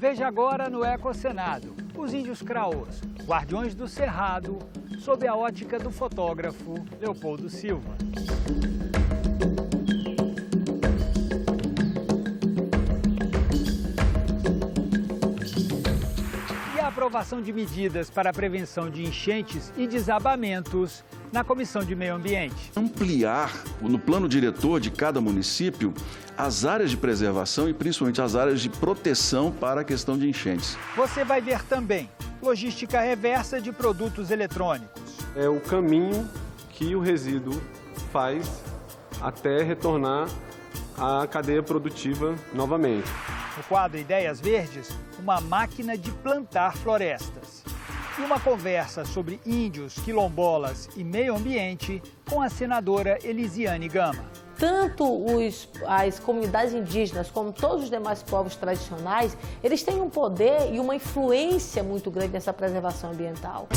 Veja agora no Ecocenado, os índios craôs, guardiões do Cerrado, sob a ótica do fotógrafo Leopoldo Silva. E a aprovação de medidas para a prevenção de enchentes e desabamentos na Comissão de Meio Ambiente. Ampliar no plano diretor de cada município as áreas de preservação e principalmente as áreas de proteção para a questão de enchentes. Você vai ver também logística reversa de produtos eletrônicos. É o caminho que o resíduo faz até retornar à cadeia produtiva novamente. No quadro Ideias Verdes, uma máquina de plantar florestas. E uma conversa sobre índios, quilombolas e meio ambiente com a senadora Elisiane Gama. Tanto as comunidades indígenas como todos os demais povos tradicionais, eles têm um poder e uma influência muito grande nessa preservação ambiental.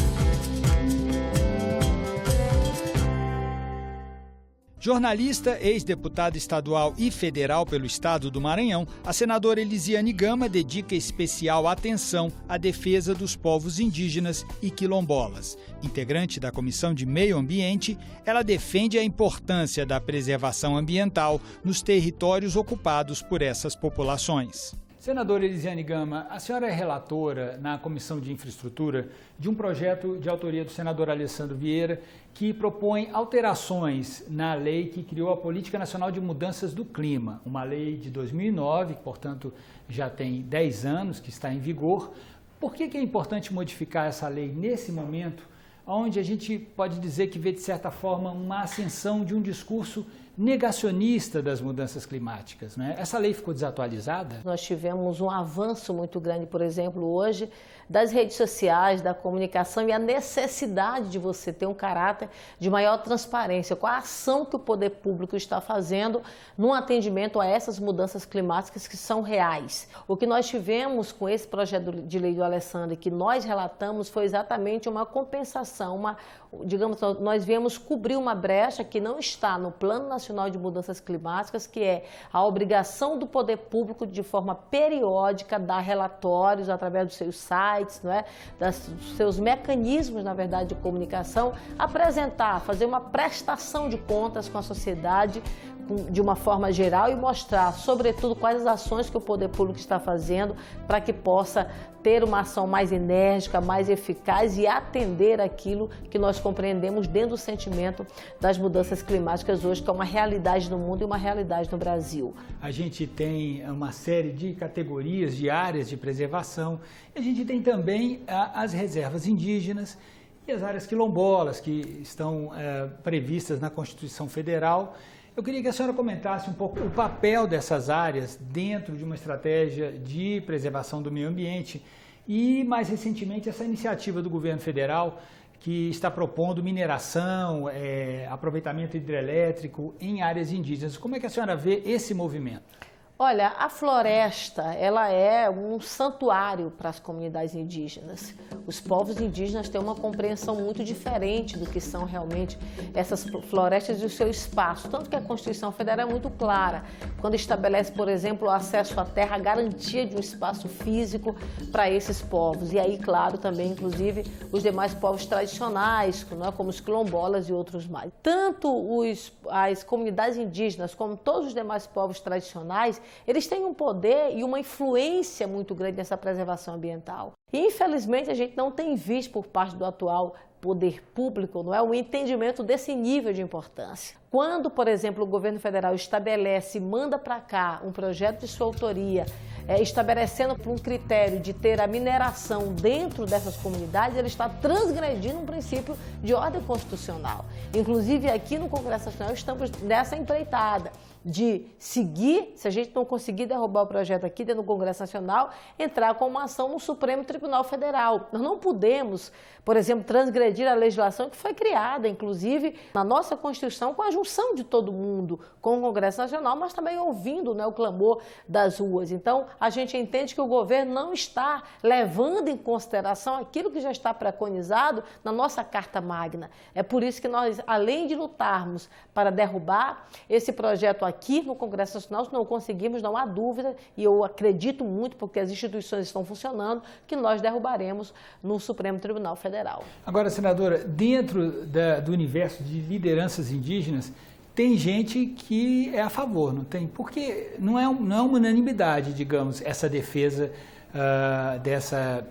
Jornalista, ex-deputada estadual e federal pelo estado do Maranhão, a senadora Elisiane Gama dedica especial atenção à defesa dos povos indígenas e quilombolas. Integrante da Comissão de Meio Ambiente, ela defende a importância da preservação ambiental nos territórios ocupados por essas populações. Senadora Elisiane Gama, a senhora é relatora na Comissão de Infraestrutura de um projeto de autoria do senador Alessandro Vieira que propõe alterações na lei que criou a Política Nacional de Mudanças do Clima, uma lei de 2009, que, portanto, já tem 10 anos que está em vigor. Por que é importante modificar essa lei nesse momento, onde a gente pode dizer que vê, de certa forma, uma ascensão de um discurso negacionista das mudanças climáticas, né? Essa lei ficou desatualizada? Nós tivemos um avanço muito grande, por exemplo, hoje, das redes sociais, da comunicação e a necessidade de você ter um caráter de maior transparência com a ação que o poder público está fazendo no atendimento a essas mudanças climáticas que são reais. O que nós tivemos com esse projeto de lei do Alessandro, que nós relatamos, foi exatamente uma compensação, nós viemos cobrir uma brecha que não está no Plano Nacional de Mudanças Climáticas, que é a obrigação do poder público de forma periódica dar relatórios através dos seus sites, não é? Dos seus mecanismos, na verdade, de comunicação, apresentar, fazer uma prestação de contas com a sociedade de uma forma geral e mostrar, sobretudo, quais as ações que o poder público está fazendo para que possa ter uma ação mais enérgica, mais eficaz e atender aquilo que nós compreendemos dentro do sentimento das mudanças climáticas hoje, que é uma realidade no mundo e uma realidade no Brasil. A gente tem uma série de categorias, de áreas de preservação, e a gente tem também as reservas indígenas e as áreas quilombolas que estão previstas na Constituição Federal. Eu queria que a senhora comentasse um pouco o papel dessas áreas dentro de uma estratégia de preservação do meio ambiente e, mais recentemente, essa iniciativa do governo federal que está propondo mineração, aproveitamento hidrelétrico em áreas indígenas. Como é que a senhora vê esse movimento? Olha, a floresta, ela é um santuário para as comunidades indígenas. Os povos indígenas têm uma compreensão muito diferente do que são realmente essas florestas e o seu espaço. Tanto que a Constituição Federal é muito clara, quando estabelece, por exemplo, o acesso à terra, a garantia de um espaço físico para esses povos. E aí, claro, também, inclusive, os demais povos tradicionais, como os quilombolas e outros mais. Tanto as comunidades indígenas como todos os demais povos tradicionais, eles têm um poder e uma influência muito grande nessa preservação ambiental. E, infelizmente, a gente não tem visto por parte do atual poder público, não é, o entendimento desse nível de importância. Quando, por exemplo, o governo federal estabelece e manda para cá um projeto de sua autoria, estabelecendo um critério de ter a mineração dentro dessas comunidades, ele está transgredindo um princípio de ordem constitucional. Inclusive, aqui no Congresso Nacional, estamos nessa empreitada de seguir, se a gente não conseguir derrubar o projeto aqui dentro do Congresso Nacional, entrar com uma ação no Supremo Tribunal Federal. Nós não podemos, por exemplo, transgredir a legislação que foi criada, inclusive, na nossa Constituição, com a junção de todo mundo, com o Congresso Nacional, mas também ouvindo, né, o clamor das ruas. Então, a gente entende que o governo não está levando em consideração aquilo que já está preconizado na nossa Carta Magna. É por isso que nós, além de lutarmos para derrubar esse projeto aqui no Congresso Nacional, se não conseguirmos, não há dúvida, e eu acredito muito, porque as instituições estão funcionando, que nós derrubaremos no Supremo Tribunal Federal. Agora, senadora, dentro do universo de lideranças indígenas, tem gente que é a favor, não tem? Porque não é uma unanimidade, digamos, essa defesa dessa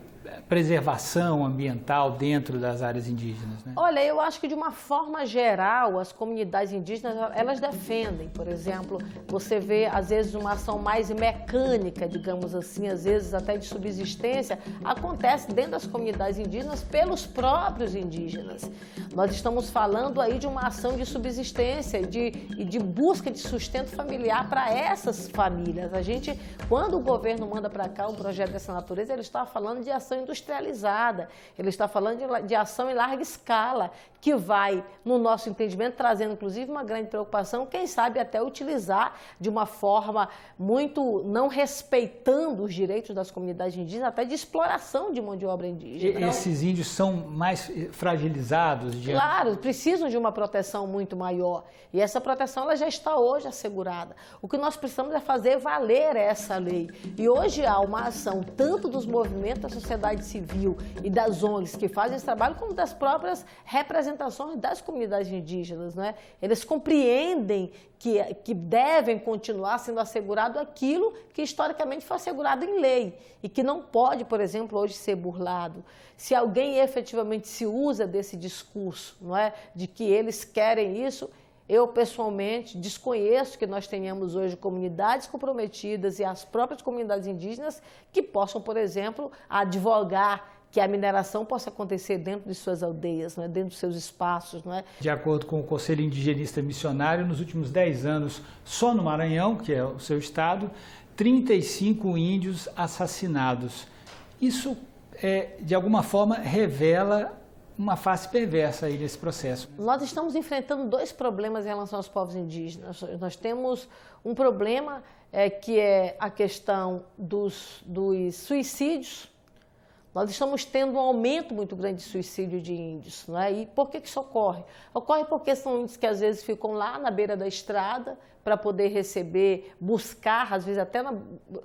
preservação ambiental dentro das áreas indígenas, né? Olha, eu acho que de uma forma geral, as comunidades indígenas, elas defendem, por exemplo, você vê às vezes uma ação mais mecânica, digamos assim, às vezes até de subsistência, acontece dentro das comunidades indígenas pelos próprios indígenas. Nós estamos falando aí de uma ação de subsistência e de busca de sustento familiar para essas famílias. A gente, quando o governo manda para cá um projeto dessa natureza, ele está falando de ação industrializada, ele está falando de ação em larga escala, que vai, no nosso entendimento, trazendo inclusive uma grande preocupação, quem sabe até utilizar de uma forma muito não respeitando os direitos das comunidades indígenas, até de exploração de mão de obra indígena. Esses índios são mais fragilizados? Claro, precisam de uma proteção muito maior. E essa proteção ela já está hoje assegurada. O que nós precisamos é fazer valer essa lei. E hoje há uma ação tanto dos movimentos da sociedade civil e das ONGs que fazem esse trabalho, como das próprias representações das comunidades indígenas, né? Eles compreendem que devem continuar sendo assegurado aquilo que historicamente foi assegurado em lei e que não pode, por exemplo, hoje ser burlado. Se alguém efetivamente se usa desse discurso, não é, de que eles querem isso, eu, pessoalmente, desconheço que nós tenhamos hoje comunidades comprometidas e as próprias comunidades indígenas que possam, por exemplo, advogar que a mineração possa acontecer dentro de suas aldeias, né, dentro dos seus espaços. Né? De acordo com o Conselho Indigenista Missionário, nos últimos 10 anos, só no Maranhão, que é o seu estado, 35 índios assassinados. Isso, de alguma forma, revela uma face perversa aí nesse processo. Nós estamos enfrentando dois problemas em relação aos povos indígenas. Nós temos um problema que é a questão dos suicídios. Nós estamos tendo um aumento muito grande de suicídio de índios. Né? E por que isso ocorre? Ocorre porque são índios que às vezes ficam lá na beira da estrada para poder receber, buscar, às vezes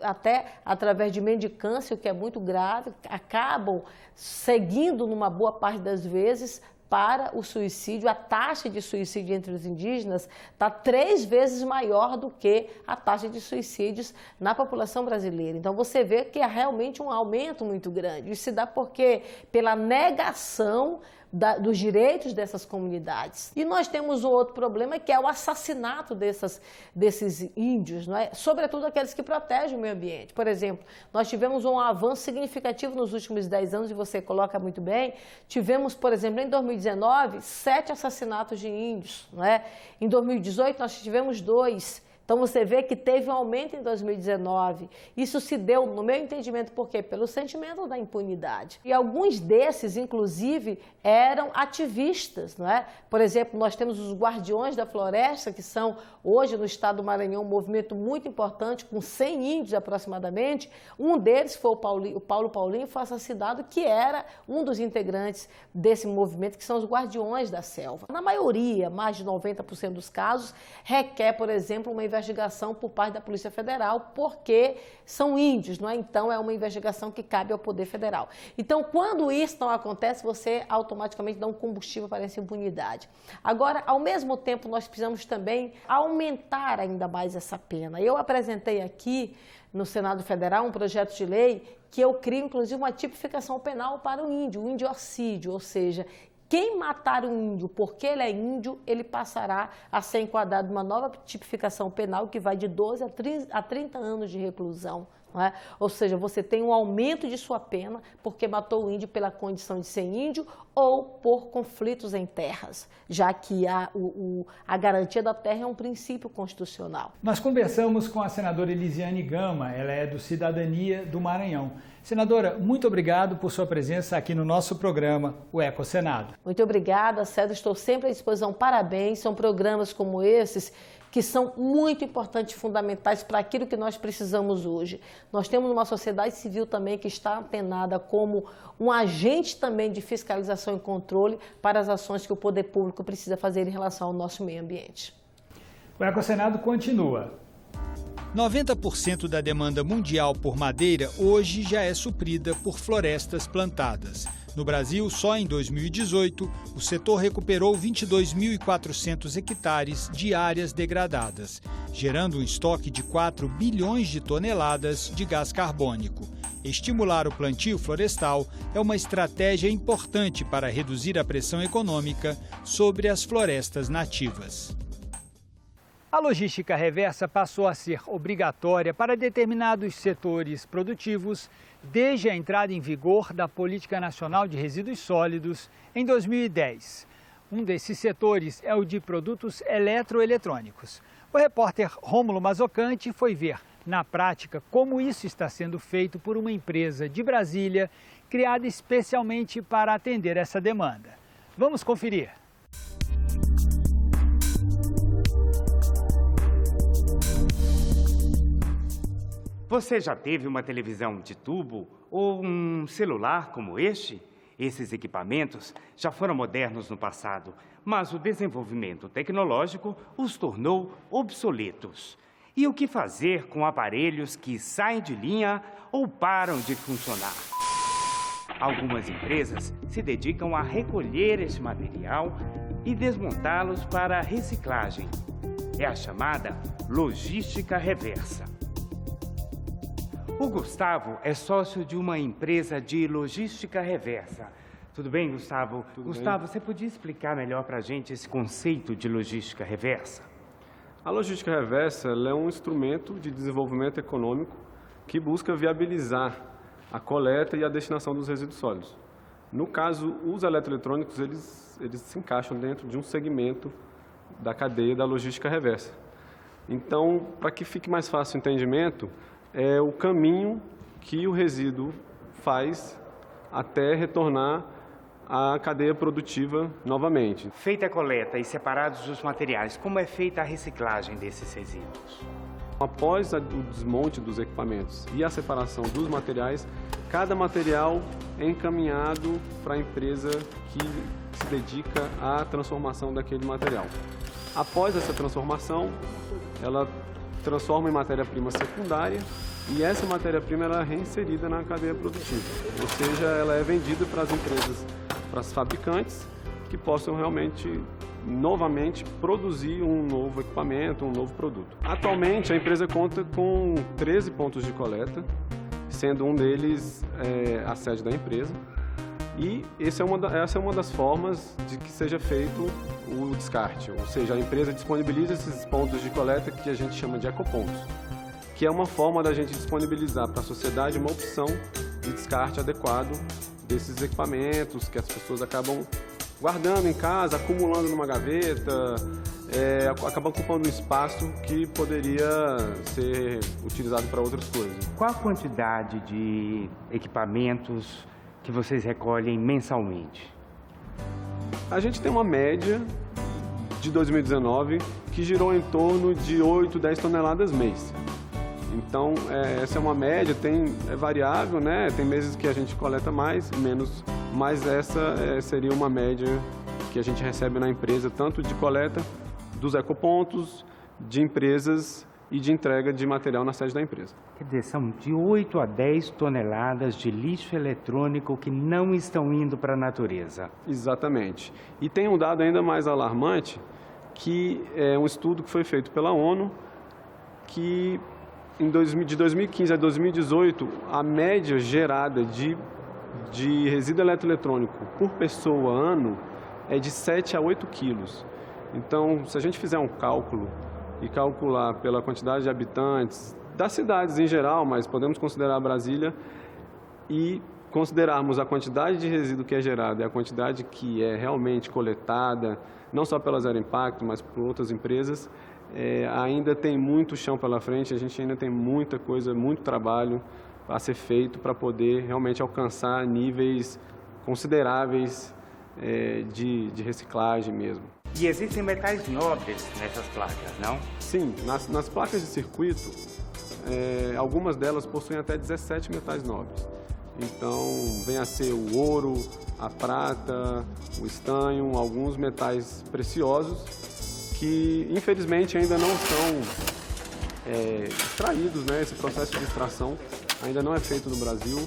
até através de mendicância, o que é muito grave, acabam seguindo numa boa parte das vezes para o suicídio. A taxa de suicídio entre os indígenas está 3 vezes maior do que a taxa de suicídios na população brasileira. Então você vê que é realmente um aumento muito grande. Isso se dá porque pela negação dos direitos dessas comunidades. E nós temos um outro problema que é o assassinato desses índios, não é? Sobretudo aqueles que protegem o meio ambiente. Por exemplo, nós tivemos um avanço significativo nos últimos 10 anos, e você coloca muito bem, tivemos, por exemplo, em 2019, 7 assassinatos de índios, não é? Em 2018 nós tivemos 2. Então você vê que teve um aumento em 2019. Isso se deu, no meu entendimento, por quê? Pelo sentimento da impunidade. E alguns desses, inclusive, eram ativistas, não é? Por exemplo, nós temos os Guardiões da Floresta, que são, hoje, no estado do Maranhão, um movimento muito importante, com 100 índios aproximadamente. Um deles foi o Paulo Paulinho, foi assassinado, que era um dos integrantes desse movimento, que são os Guardiões da Selva. Na maioria, mais de 90% dos casos, requer, por exemplo, uma investigação por parte da Polícia Federal, porque são índios, não é? Então é uma investigação que cabe ao Poder Federal. Então, quando isso não acontece, você automaticamente dá um combustível para essa impunidade. Agora, ao mesmo tempo, nós precisamos também aumentar ainda mais essa pena. Eu apresentei aqui no Senado Federal um projeto de lei que eu crio, inclusive, uma tipificação penal para o indiocídio, ou seja, quem matar um índio porque ele é índio, ele passará a ser enquadrado numa nova tipificação penal que vai de 12 a 30 anos de reclusão. Não é? Ou seja, você tem um aumento de sua pena porque matou o índio pela condição de ser índio ou por conflitos em terras, já que a garantia da terra é um princípio constitucional. Nós conversamos com a senadora Elisiane Gama, ela é do Cidadania do Maranhão. Senadora, muito obrigado por sua presença aqui no nosso programa, o EcoSenado. Muito obrigada, César, estou sempre à disposição. Parabéns, são programas como esses que são muito importantes e fundamentais para aquilo que nós precisamos hoje. Nós temos uma sociedade civil também que está antenada como um agente também de fiscalização e controle para as ações que o poder público precisa fazer em relação ao nosso meio ambiente. O Ecocenado continua. 90% da demanda mundial por madeira hoje já é suprida por florestas plantadas. No Brasil, só em 2018, o setor recuperou 22.400 hectares de áreas degradadas, gerando um estoque de 4 bilhões de toneladas de gás carbônico. Estimular o plantio florestal é uma estratégia importante para reduzir a pressão econômica sobre as florestas nativas. A logística reversa passou a ser obrigatória para determinados setores produtivos desde a entrada em vigor da Política Nacional de Resíduos Sólidos em 2010. Um desses setores é o de produtos eletroeletrônicos. O repórter Rômulo Mazzoccanti foi ver, na prática, como isso está sendo feito por uma empresa de Brasília criada especialmente para atender essa demanda. Vamos conferir. Você já teve uma televisão de tubo ou um celular como este? Esses equipamentos já foram modernos no passado, mas o desenvolvimento tecnológico os tornou obsoletos. E o que fazer com aparelhos que saem de linha ou param de funcionar? Algumas empresas se dedicam a recolher esse material e desmontá-los para reciclagem. É a chamada logística reversa. O Gustavo é sócio de uma empresa de logística reversa. Tudo bem, Gustavo? Gustavo, você podia explicar melhor para a gente esse conceito de logística reversa? A logística reversa é um instrumento de desenvolvimento econômico que busca viabilizar a coleta e a destinação dos resíduos sólidos. No caso, os eletroeletrônicos, eles se encaixam dentro de um segmento da cadeia da logística reversa. Então, para que fique mais fácil o entendimento, é o caminho que o resíduo faz até retornar à cadeia produtiva novamente. Feita a coleta e separados os materiais, como é feita a reciclagem desses resíduos? Após o desmonte dos equipamentos e a separação dos materiais, cada material é encaminhado para a empresa que se dedica à transformação daquele material. Após essa transformação, ela transforma em matéria-prima secundária e essa matéria-prima ela é reinserida na cadeia produtiva. Ou seja, ela é vendida para as empresas, para os fabricantes, que possam realmente, novamente, produzir um novo equipamento, um novo produto. Atualmente, a empresa conta com 13 pontos de coleta, sendo um deles a sede da empresa. E essa é uma das formas de que seja feito o descarte, ou seja, a empresa disponibiliza esses pontos de coleta que a gente chama de ecopontos, que é uma forma da gente disponibilizar para a sociedade uma opção de descarte adequado desses equipamentos que as pessoas acabam guardando em casa, acumulando numa gaveta, acabam ocupando um espaço que poderia ser utilizado para outras coisas. Qual a quantidade de equipamentos que vocês recolhem mensalmente? A gente tem uma média de 2019 que girou em torno de 8, 10 toneladas mês. Então, essa é uma média, é variável, né? Tem meses que a gente coleta mais, menos, mas essa seria uma média que a gente recebe na empresa, tanto de coleta dos ecopontos, de empresas e de entrega de material na sede da empresa. Quer dizer, são de 8 a 10 toneladas de lixo eletrônico que não estão indo para a natureza. Exatamente. E tem um dado ainda mais alarmante, que é um estudo que foi feito pela ONU, que de 2015 a 2018, a média gerada de resíduo eletroeletrônico por pessoa ano é de 7 a 8 quilos. Então, se a gente fizer um cálculo e calcular pela quantidade de habitantes das cidades em geral, mas podemos considerar Brasília, e considerarmos a quantidade de resíduo que é gerado e a quantidade que é realmente coletada, não só pela Zero Impacto, mas por outras empresas, ainda tem muito chão pela frente, a gente ainda tem muita coisa, muito trabalho a ser feito para poder realmente alcançar níveis consideráveis de reciclagem mesmo. E existem metais nobres nessas placas, não? Sim, nas placas de circuito, algumas delas possuem até 17 metais nobres. Então, vem a ser o ouro, a prata, o estanho, alguns metais preciosos que infelizmente ainda não são extraídos, né? Esse processo de extração ainda não é feito no Brasil.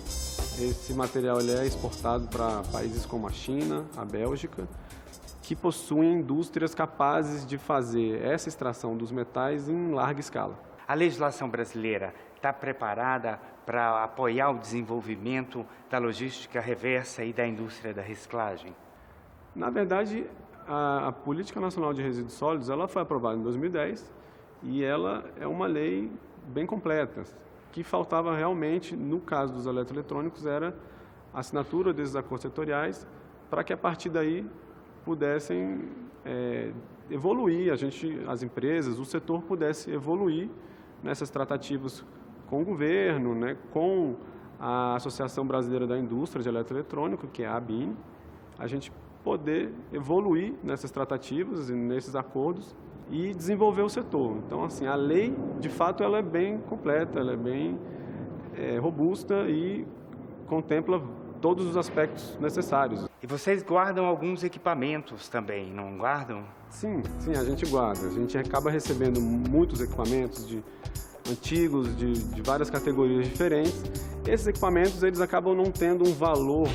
Esse material ele é exportado para países como a China, a Bélgica, que possuem indústrias capazes de fazer essa extração dos metais em larga escala. A legislação brasileira está preparada para apoiar o desenvolvimento da logística reversa e da indústria da reciclagem? Na verdade, a Política Nacional de Resíduos Sólidos ela foi aprovada em 2010 e ela é uma lei bem completa. O que faltava realmente, no caso dos eletroeletrônicos, era a assinatura desses acordos setoriais para que a partir daí pudessem evoluir, as empresas, o setor pudesse evoluir nessas tratativas com o governo, né, com a Associação Brasileira da Indústria de Eletroeletrônico, que é a ABIN, a gente poder evoluir nessas tratativas e nesses acordos e desenvolver o setor. Então, assim, a lei, de fato, ela é bem completa, ela é bem robusta e contempla todos os aspectos necessários. E vocês guardam alguns equipamentos também, não guardam? Sim, a gente guarda. A gente acaba recebendo muitos equipamentos antigos, de várias categorias diferentes. Esses equipamentos, eles acabam não tendo um valor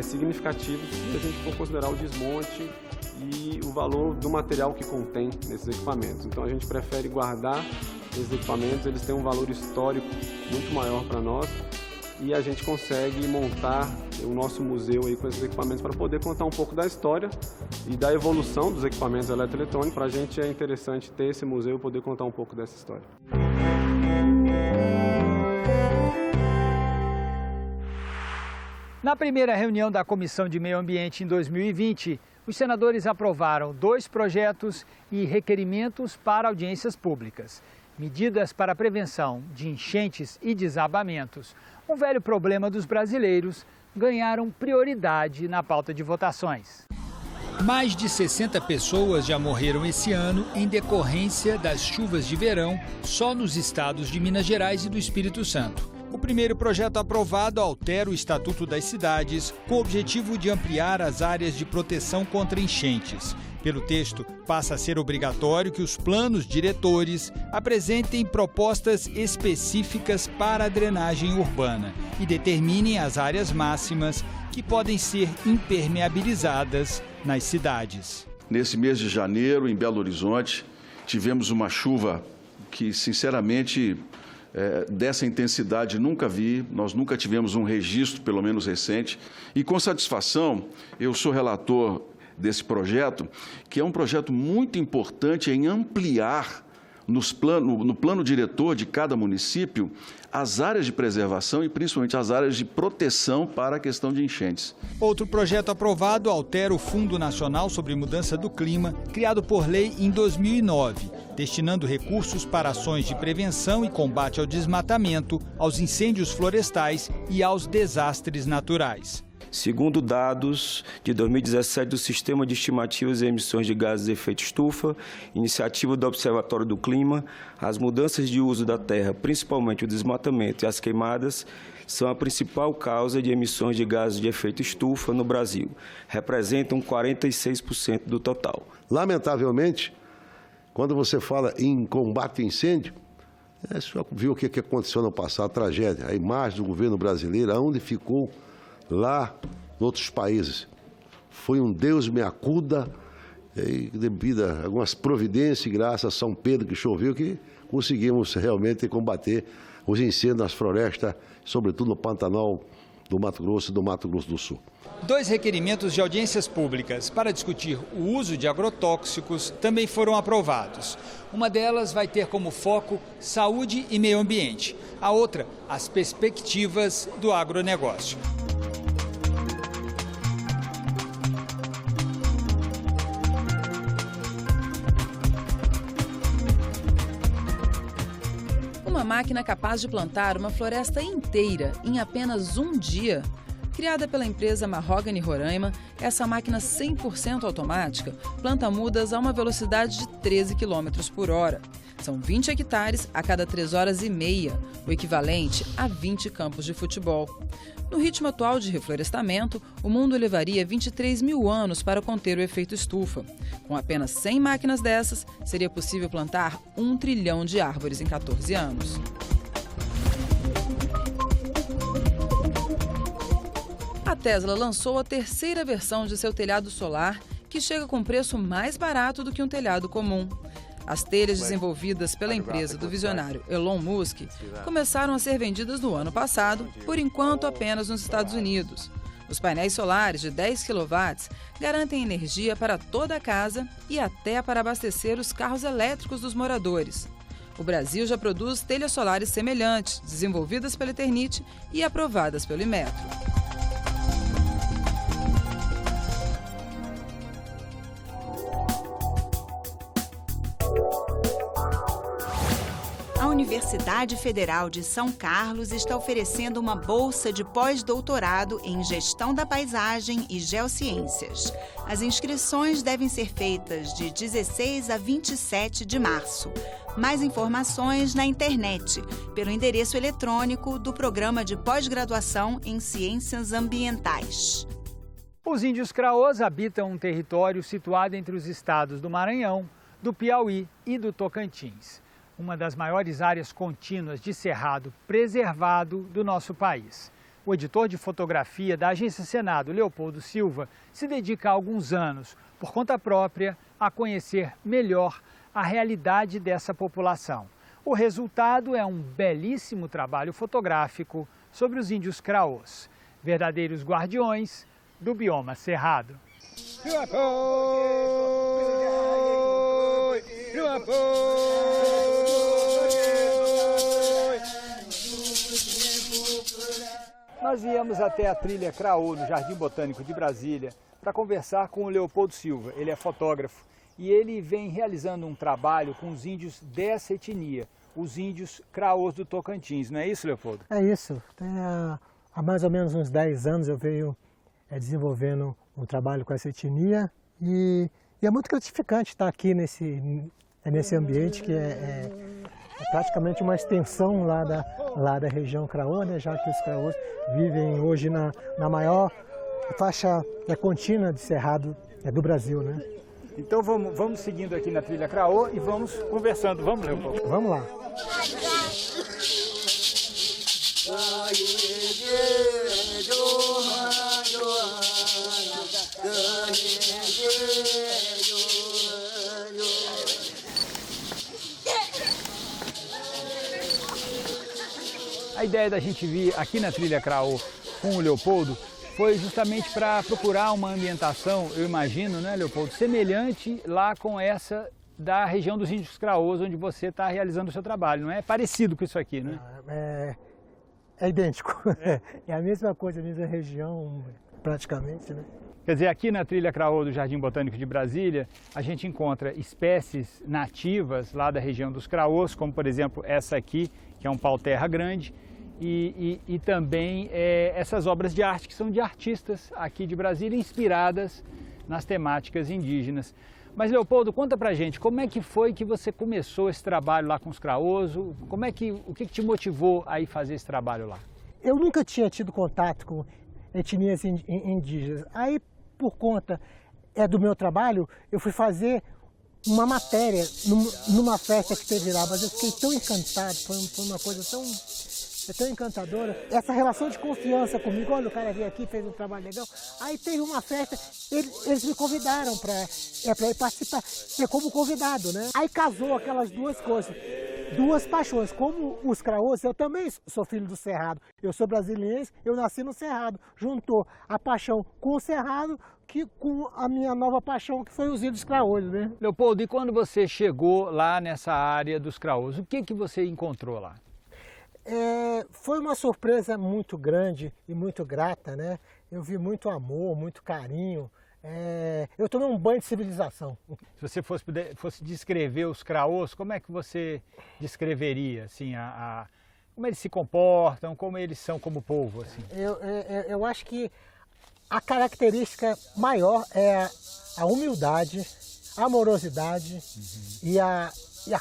significativo se a gente for considerar o desmonte e o valor do material que contém nesses equipamentos. Então, a gente prefere guardar esses equipamentos, eles têm um valor histórico muito maior para nós e a gente consegue montar o nosso museu aí com esses equipamentos para poder contar um pouco da história e da evolução dos equipamentos eletroeletrônicos. Para a gente é interessante ter esse museu e poder contar um pouco dessa história. Na primeira reunião da Comissão de Meio Ambiente em 2020, os senadores aprovaram 2 projetos e requerimentos para audiências públicas. Medidas para a prevenção de enchentes e desabamentos, um velho problema dos brasileiros, ganharam prioridade na pauta de votações. Mais de 60 pessoas já morreram esse ano em decorrência das chuvas de verão só nos estados de Minas Gerais e do Espírito Santo. O primeiro projeto aprovado altera o Estatuto das Cidades com o objetivo de ampliar as áreas de proteção contra enchentes. Pelo texto, passa a ser obrigatório que os planos diretores apresentem propostas específicas para a drenagem urbana e determinem as áreas máximas que podem ser impermeabilizadas nas cidades. Nesse mês de janeiro, em Belo Horizonte, tivemos uma chuva que, sinceramente, dessa intensidade nunca vi, nós nunca tivemos um registro, pelo menos recente, e com satisfação eu sou relator desse projeto, que é um projeto muito importante em ampliar no plano diretor de cada município as áreas de preservação e principalmente as áreas de proteção para a questão de enchentes. Outro projeto aprovado altera o Fundo Nacional sobre Mudança do Clima, criado por lei em 2009, destinando recursos para ações de prevenção e combate ao desmatamento, aos incêndios florestais e aos desastres naturais. Segundo dados de 2017 do Sistema de Estimativas de Emissões de Gases de Efeito Estufa, iniciativa do Observatório do Clima, as mudanças de uso da terra, principalmente o desmatamento e as queimadas, são a principal causa de emissões de gases de efeito estufa no Brasil. Representam 46% do total. Lamentavelmente, quando você fala em combate a incêndio, você já viu o que aconteceu no passado, a tragédia, a imagem do governo brasileiro, aonde ficou lá em outros países. Foi um Deus me acuda, devido a algumas providências, graças a São Pedro que choveu, que conseguimos realmente combater os incêndios nas florestas, sobretudo no Pantanal do Mato Grosso e do Mato Grosso do Sul. 2 requerimentos de audiências públicas para discutir o uso de agrotóxicos também foram aprovados. Uma delas vai ter como foco saúde e meio ambiente. A outra, as perspectivas do agronegócio. Uma máquina capaz de plantar uma floresta inteira em apenas um dia. Criada pela empresa Mahogany Roraima, essa máquina 100% automática planta mudas a uma velocidade de 13 km por hora. São 20 hectares a cada 3 horas e meia, o equivalente a 20 campos de futebol. No ritmo atual de reflorestamento, o mundo levaria 23 mil anos para conter o efeito estufa. Com apenas 100 máquinas dessas, seria possível plantar 1 trilhão de árvores em 14 anos. A Tesla lançou a terceira versão de seu telhado solar, que chega com preço mais barato do que um telhado comum. As telhas desenvolvidas pela empresa do visionário Elon Musk começaram a ser vendidas no ano passado, por enquanto apenas nos Estados Unidos. Os painéis solares de 10 kW garantem energia para toda a casa e até para abastecer os carros elétricos dos moradores. O Brasil já produz telhas solares semelhantes, desenvolvidas pela Eternit e aprovadas pelo Inmetro. A Universidade Federal de São Carlos está oferecendo uma bolsa de pós-doutorado em Gestão da Paisagem e Geociências. As inscrições devem ser feitas de 16 a 27 de março. Mais informações na internet, pelo endereço eletrônico do Programa de Pós-Graduação em Ciências Ambientais. Os índios Craôs habitam um território situado entre os estados do Maranhão, do Piauí e do Tocantins, uma das maiores áreas contínuas de cerrado preservado do nosso país. O editor de fotografia da Agência Senado, Leopoldo Silva, se dedica há alguns anos, por conta própria, a conhecer melhor a realidade dessa população. O resultado é um belíssimo trabalho fotográfico sobre os índios Craôs, verdadeiros guardiões do bioma cerrado. Nós viemos até a trilha Craô, no Jardim Botânico de Brasília, para conversar com o Leopoldo Silva. Ele é fotógrafo e ele vem realizando um trabalho com os índios dessa etnia, os índios Craôs do Tocantins. Não é isso, Leopoldo? É isso. Há mais ou menos uns 10 anos eu venho desenvolvendo um trabalho com essa etnia e é muito gratificante estar aqui nesse ambiente que é praticamente uma extensão lá da região Craô, né, já que os Craôs vivem hoje na maior faixa contínua de cerrado do Brasil, né? Então vamos seguindo aqui na trilha Craô e vamos conversando. Vamos, Leopoldo? Vamos lá. A ideia da gente vir aqui na trilha Craô com o Leopoldo foi justamente para procurar uma ambientação, eu imagino, né, Leopoldo, semelhante lá com essa da região dos índios Craôs, onde você está realizando o seu trabalho, não é? Parecido com isso aqui, né? É idêntico. É a mesma coisa, a mesma região, praticamente, né? Quer dizer, aqui na trilha Craô do Jardim Botânico de Brasília, a gente encontra espécies nativas lá da região dos Craôs, como por exemplo essa aqui, que é um pau-terra grande, e também essas obras de arte que são de artistas aqui de Brasília, inspiradas nas temáticas indígenas. Mas, Leopoldo, conta pra gente, como é que foi que você começou esse trabalho lá com os Craôs? O que te motivou a ir fazer esse trabalho lá? Eu nunca tinha tido contato com etnias indígenas. Aí, por conta do meu trabalho, eu fui fazer uma matéria numa festa que teve lá, mas eu fiquei tão encantado, foi uma coisa tão encantadora. Essa relação de confiança comigo, olha, o cara veio aqui, fez um trabalho legal. Aí teve uma festa, eles me convidaram para ir participar, como convidado, né? Aí casou aquelas duas coisas, duas paixões. Como os Craôs, eu também sou filho do Cerrado. Eu sou brasiliense, eu nasci no Cerrado. Juntou a paixão com o Cerrado com a minha nova paixão, que foi os índios Craôs, né? Leopoldo, e quando você chegou lá nessa área dos Craôs, o que você encontrou lá? Foi uma surpresa muito grande e muito grata, né? Eu vi muito amor, muito carinho. Eu tomei um banho de civilização. Se você fosse descrever os Craôs, como é que você descreveria, assim, como eles se comportam, como eles são como povo, assim? Eu acho que A característica maior é a humildade, a amorosidade e a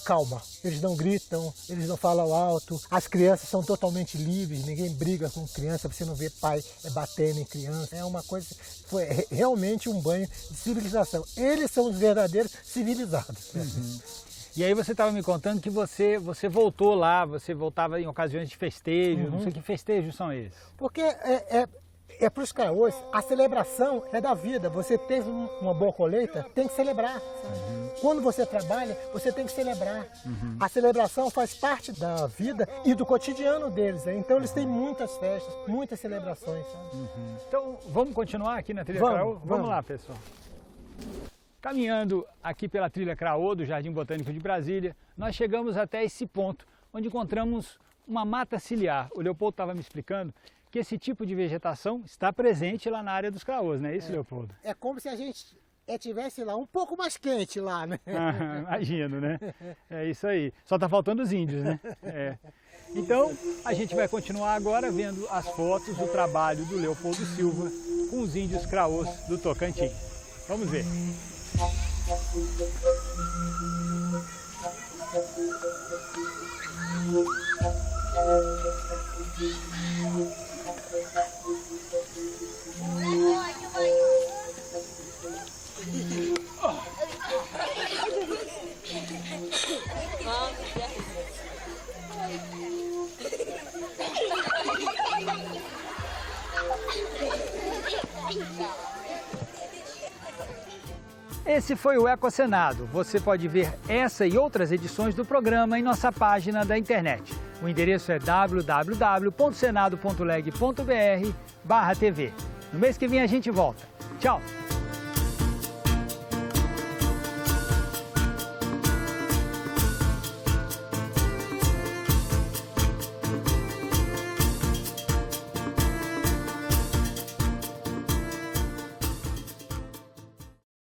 calma. Eles não gritam, eles não falam alto, as crianças são totalmente livres, ninguém briga com criança, você não vê pai batendo em criança. É uma coisa, foi realmente um banho de civilização. Eles são os verdadeiros civilizados. E aí você estava me contando que você voltou lá, você voltava em ocasiões de festejo, não sei que festejos são esses. Porque para os caraós, a celebração é da vida. Você teve uma boa colheita, tem que celebrar. Quando você trabalha, você tem que celebrar. A celebração faz parte da vida e do cotidiano deles. Então eles têm muitas festas, muitas celebrações. Então vamos continuar aqui na trilha Craô? Vamos lá, pessoal. Caminhando aqui pela trilha Craô do Jardim Botânico de Brasília, nós chegamos até esse ponto, onde encontramos uma mata ciliar. O Leopoldo estava me explicando que esse tipo de vegetação está presente lá na área dos Craôs, não é isso, Leopoldo? É como se a gente tivesse lá um pouco mais quente lá, né? Imagino, né? É isso aí. Só está faltando os índios, né? Então, a gente vai continuar agora vendo as fotos do trabalho do Leopoldo Silva com os índios Craôs do Tocantins. Vamos ver. Esse foi o Ecocenado. Você pode ver essa e outras edições do programa em nossa página da internet. O endereço é www.senado.leg.br/TV. No mês que vem a gente volta. Tchau!